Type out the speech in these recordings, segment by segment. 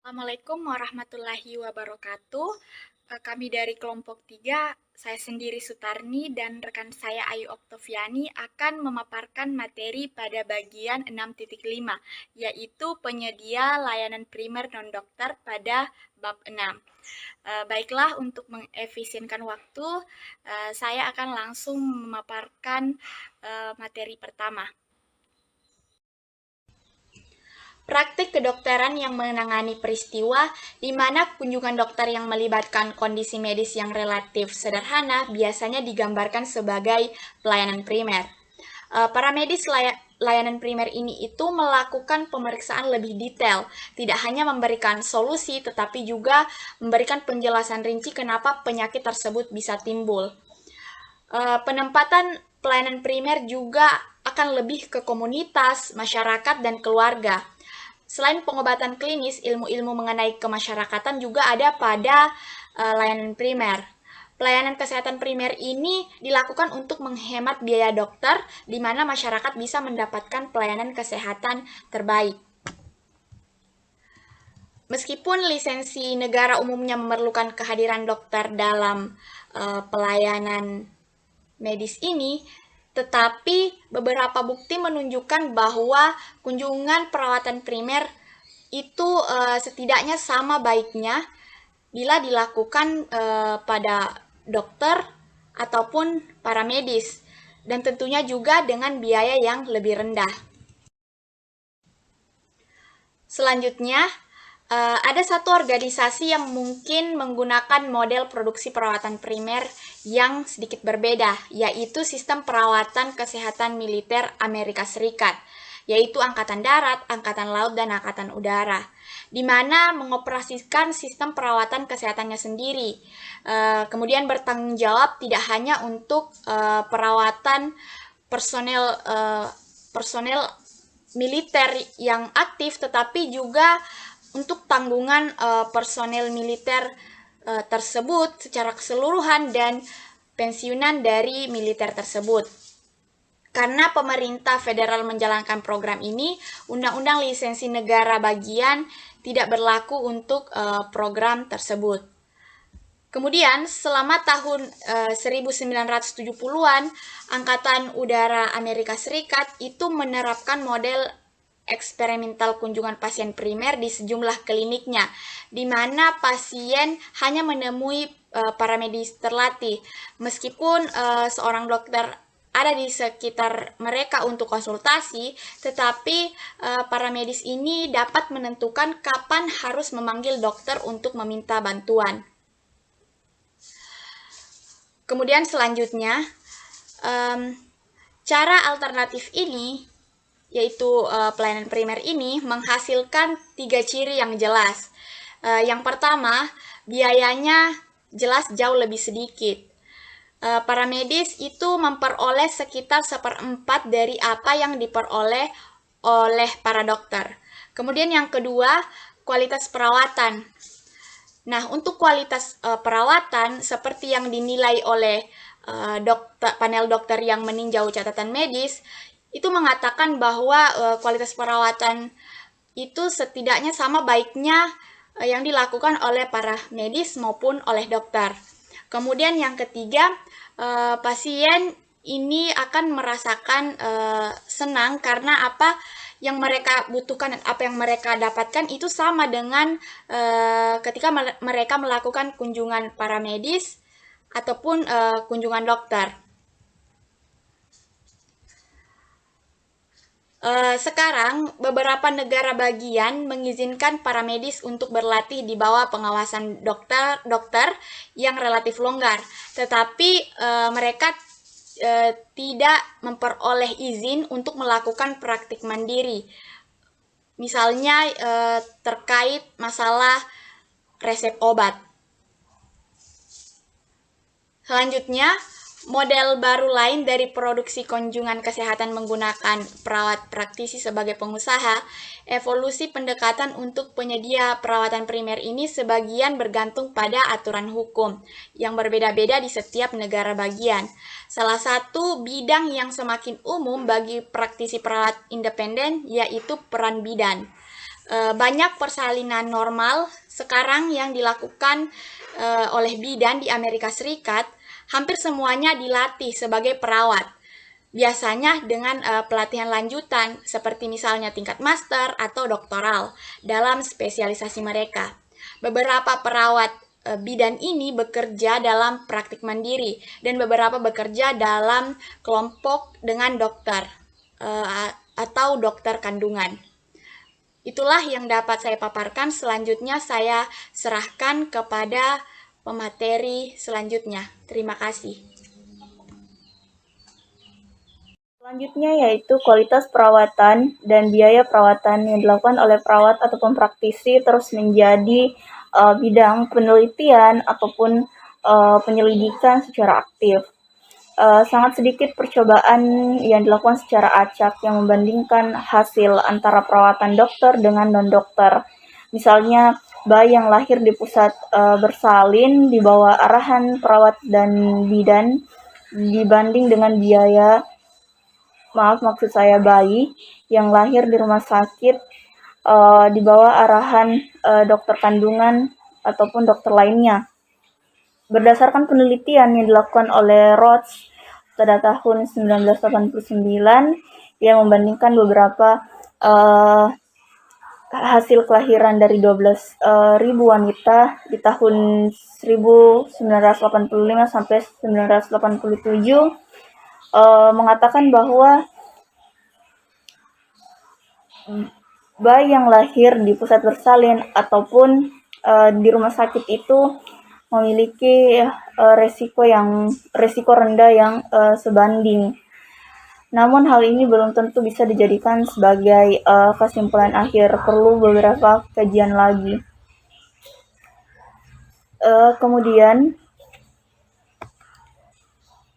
Assalamualaikum warahmatullahi wabarakatuh. Kami dari kelompok 3, saya sendiri Sutarni dan rekan saya Ayu Oktaviani akan memaparkan materi pada bagian 6.5, yaitu penyedia layanan primer non-dokter pada bab 6. Baiklah, untuk mengefisienkan waktu, saya akan langsung memaparkan materi pertama. Praktik kedokteran yang menangani peristiwa di mana kunjungan dokter yang melibatkan kondisi medis yang relatif sederhana biasanya digambarkan sebagai pelayanan primer. Para medis layanan primer ini itu melakukan pemeriksaan lebih detail, tidak hanya memberikan solusi tetapi juga memberikan penjelasan rinci kenapa penyakit tersebut bisa timbul. Penempatan pelayanan primer juga akan lebih ke komunitas, masyarakat, dan keluarga. Selain pengobatan klinis, ilmu-ilmu mengenai kemasyarakatan juga ada pada layanan primer. Pelayanan kesehatan primer ini dilakukan untuk menghemat biaya dokter, di mana masyarakat bisa mendapatkan pelayanan kesehatan terbaik. Meskipun lisensi negara umumnya memerlukan kehadiran dokter dalam pelayanan medis ini, tetapi beberapa bukti menunjukkan bahwa kunjungan perawatan primer itu setidaknya sama baiknya bila dilakukan pada dokter ataupun para medis, dan tentunya juga dengan biaya yang lebih rendah. Selanjutnya, ada satu organisasi yang mungkin menggunakan model produksi perawatan primer yang sedikit berbeda, yaitu Sistem Perawatan Kesehatan Militer Amerika Serikat, yaitu Angkatan Darat, Angkatan Laut, dan Angkatan Udara, di mana mengoperasikan sistem perawatan kesehatannya sendiri. Kemudian bertanggung jawab tidak hanya untuk perawatan personel militer yang aktif, tetapi juga untuk tanggungan personel militer tersebut secara keseluruhan dan pensiunan dari militer tersebut. Karena pemerintah federal menjalankan program ini, Undang-Undang Lisensi Negara Bagian tidak berlaku untuk program tersebut. Kemudian, selama tahun 1970-an, Angkatan Udara Amerika Serikat itu menerapkan model eksperimental kunjungan pasien primer di sejumlah kliniknya, di mana pasien hanya menemui para medis terlatih. Meskipun seorang dokter ada di sekitar mereka untuk konsultasi, tetapi para medis ini dapat menentukan kapan harus memanggil dokter untuk meminta bantuan. Kemudian selanjutnya, cara alternatif ini, yaitu pelayanan primer ini, menghasilkan 3 ciri yang jelas. Yang pertama, biayanya jelas jauh lebih sedikit. Para medis itu memperoleh sekitar 1/4 dari apa yang diperoleh oleh para dokter. Kemudian yang kedua, kualitas perawatan. Nah, untuk kualitas perawatan seperti yang dinilai oleh panel dokter yang meninjau catatan medis, itu mengatakan bahwa kualitas perawatan itu setidaknya sama baiknya yang dilakukan oleh para medis maupun oleh dokter. Kemudian yang ketiga, pasien ini akan merasakan senang karena apa yang mereka butuhkan dan apa yang mereka dapatkan itu sama dengan ketika mereka melakukan kunjungan para medis ataupun kunjungan dokter. Sekarang, beberapa negara bagian mengizinkan para medis untuk berlatih di bawah pengawasan dokter yang relatif longgar, tetapi mereka tidak memperoleh izin untuk melakukan praktik mandiri. Misalnya terkait masalah resep obat. Selanjutnya, model baru lain dari produksi kunjungan kesehatan menggunakan perawat praktisi sebagai pengusaha, evolusi pendekatan untuk penyedia perawatan primer ini sebagian bergantung pada aturan hukum yang berbeda-beda di setiap negara bagian. Salah satu bidang yang semakin umum bagi praktisi perawat independen yaitu peran bidan. banyak persalinan normal sekarang yang dilakukan oleh bidan di Amerika Serikat. Hampir semuanya dilatih sebagai perawat. Biasanya dengan pelatihan lanjutan seperti misalnya tingkat master atau doktoral dalam spesialisasi mereka. Beberapa perawat bidan ini bekerja dalam praktik mandiri dan beberapa bekerja dalam kelompok dengan dokter atau dokter kandungan. Itulah yang dapat saya paparkan. Selanjutnya saya serahkan kepada pemateri selanjutnya. Terima kasih. Selanjutnya yaitu kualitas perawatan dan biaya perawatan yang dilakukan oleh perawat ataupun praktisi terus menjadi bidang penelitian ataupun penyelidikan secara aktif. Sangat sedikit percobaan yang dilakukan secara acak yang membandingkan hasil antara perawatan dokter dengan non-dokter. Misalnya, bayi yang lahir di pusat bersalin di bawah arahan perawat dan bidan dibanding dengan maksud saya bayi yang lahir di rumah sakit di bawah arahan dokter kandungan ataupun dokter lainnya. Berdasarkan penelitian yang dilakukan oleh Roach pada tahun 1989 yang membandingkan beberapa hasil kelahiran dari 12.000 wanita di tahun 1985 sampai 1987 mengatakan bahwa bayi yang lahir di pusat bersalin ataupun di rumah sakit itu memiliki resiko rendah yang sebanding. Namun hal ini belum tentu bisa dijadikan sebagai kesimpulan akhir, perlu beberapa kajian lagi. Kemudian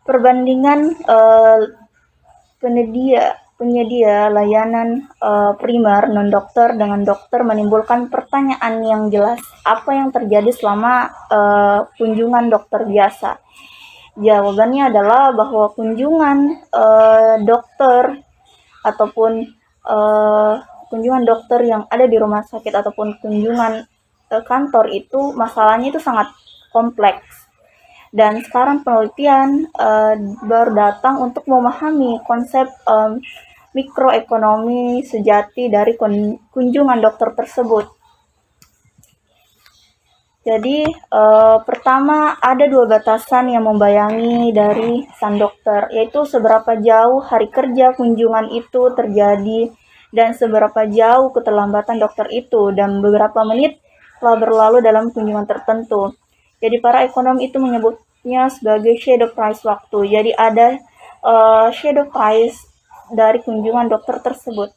perbandingan penyedia layanan primer non-dokter dengan dokter menimbulkan pertanyaan yang jelas, apa yang terjadi selama kunjungan dokter biasa? Jawabannya adalah bahwa kunjungan dokter ataupun kunjungan dokter yang ada di rumah sakit ataupun kunjungan kantor itu masalahnya itu sangat kompleks. Dan sekarang penelitian baru datang untuk memahami konsep mikroekonomi sejati dari kunjungan dokter tersebut. Jadi pertama ada dua batasan yang membayangi dari sang dokter, yaitu seberapa jauh hari kerja kunjungan itu terjadi dan seberapa jauh keterlambatan dokter itu dan beberapa menit telah berlalu dalam kunjungan tertentu. Jadi para ekonom itu menyebutnya sebagai shadow price waktu. Jadi ada shadow price dari kunjungan dokter tersebut.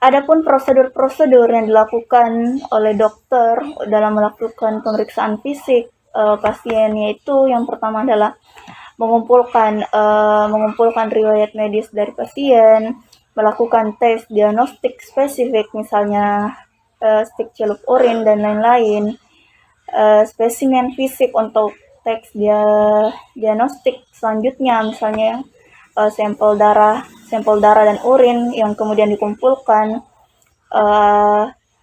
Adapun prosedur-prosedur yang dilakukan oleh dokter dalam melakukan pemeriksaan fisik pasien, yaitu yang pertama adalah mengumpulkan riwayat medis dari pasien, melakukan tes diagnostik spesifik, misalnya stik celup urin dan lain-lain, spesimen fisik untuk tes diagnostik selanjutnya, misalnya sampel darah dan urin yang kemudian dikumpulkan,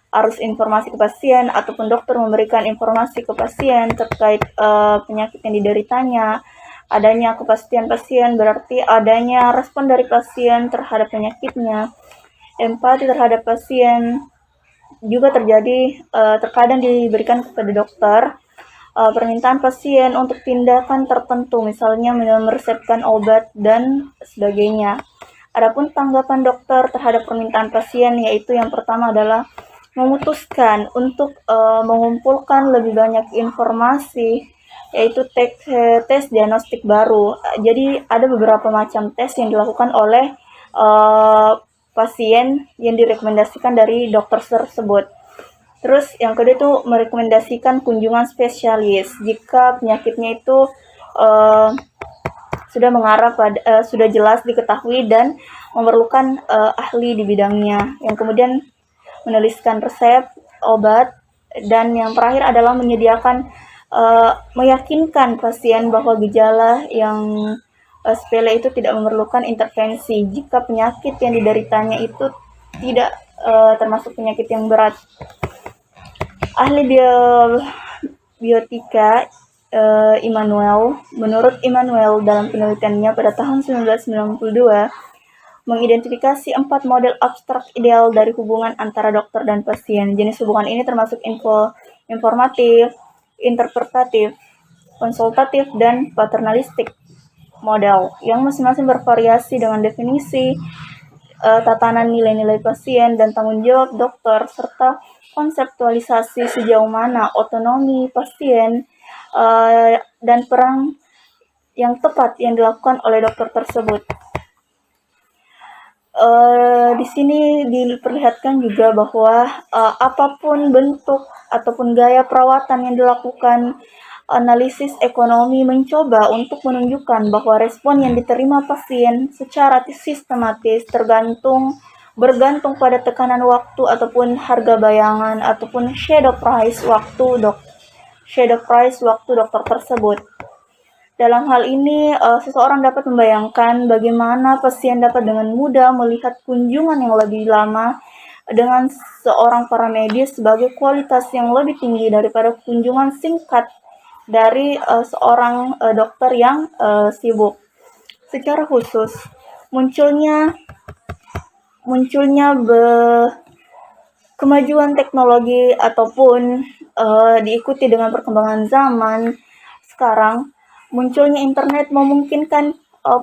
arus informasi ke pasien ataupun dokter memberikan informasi ke pasien terkait penyakit yang dideritanya. Adanya kepastian pasien berarti adanya respon dari pasien terhadap penyakitnya. Empati terhadap pasien juga terjadi, terkadang diberikan kepada dokter. Permintaan pasien untuk tindakan tertentu, misalnya meresepkan obat dan sebagainya. Adapun tanggapan dokter terhadap permintaan pasien, yaitu yang pertama adalah memutuskan untuk mengumpulkan lebih banyak informasi, yaitu tes diagnostik baru. Jadi ada beberapa macam tes yang dilakukan oleh pasien yang direkomendasikan dari dokter tersebut. Terus yang kedua itu merekomendasikan kunjungan spesialis jika penyakitnya itu sudah mengarah pada sudah jelas diketahui dan memerlukan ahli di bidangnya. Yang kemudian menuliskan resep obat, dan yang terakhir adalah meyakinkan pasien bahwa gejala yang sepele itu tidak memerlukan intervensi jika penyakit yang dideritanya itu tidak termasuk penyakit yang berat. Ahli biotika menurut Immanuel dalam penelitiannya pada tahun 1992 mengidentifikasi 4 model abstrak ideal dari hubungan antara dokter dan pasien. Jenis hubungan ini termasuk informatif, interpretatif, konsultatif, dan paternalistik model yang masing-masing bervariasi dengan definisi, tatanan nilai-nilai pasien dan tanggung jawab dokter, serta konseptualisasi sejauh mana otonomi pasien dan peran yang tepat yang dilakukan oleh dokter tersebut. Di sini diperlihatkan juga bahwa apapun bentuk ataupun gaya perawatan yang dilakukan, analisis ekonomi mencoba untuk menunjukkan bahwa respon yang diterima pasien secara sistematis bergantung pada tekanan waktu ataupun harga bayangan ataupun shadow price waktu dokter tersebut. Dalam hal ini, seseorang dapat membayangkan bagaimana pasien dapat dengan mudah melihat kunjungan yang lebih lama dengan seorang paramedis sebagai kualitas yang lebih tinggi daripada kunjungan singkat dari seorang dokter yang sibuk. Secara khusus, munculnya kemajuan teknologi ataupun diikuti dengan perkembangan zaman sekarang, munculnya internet memungkinkan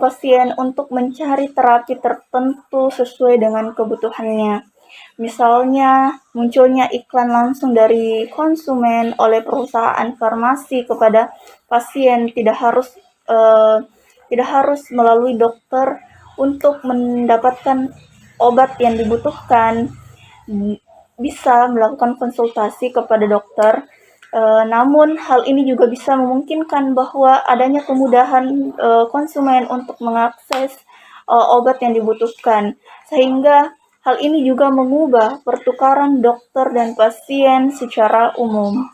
pasien untuk mencari terapi tertentu sesuai dengan kebutuhannya. Misalnya, munculnya iklan langsung dari konsumen oleh perusahaan farmasi kepada pasien, tidak harus melalui dokter untuk mendapatkan obat yang dibutuhkan. Bisa melakukan konsultasi kepada dokter. Namun hal ini juga bisa memungkinkan bahwa adanya kemudahan konsumen untuk mengakses obat yang dibutuhkan, sehingga hal ini juga mengubah pertukaran dokter dan pasien secara umum.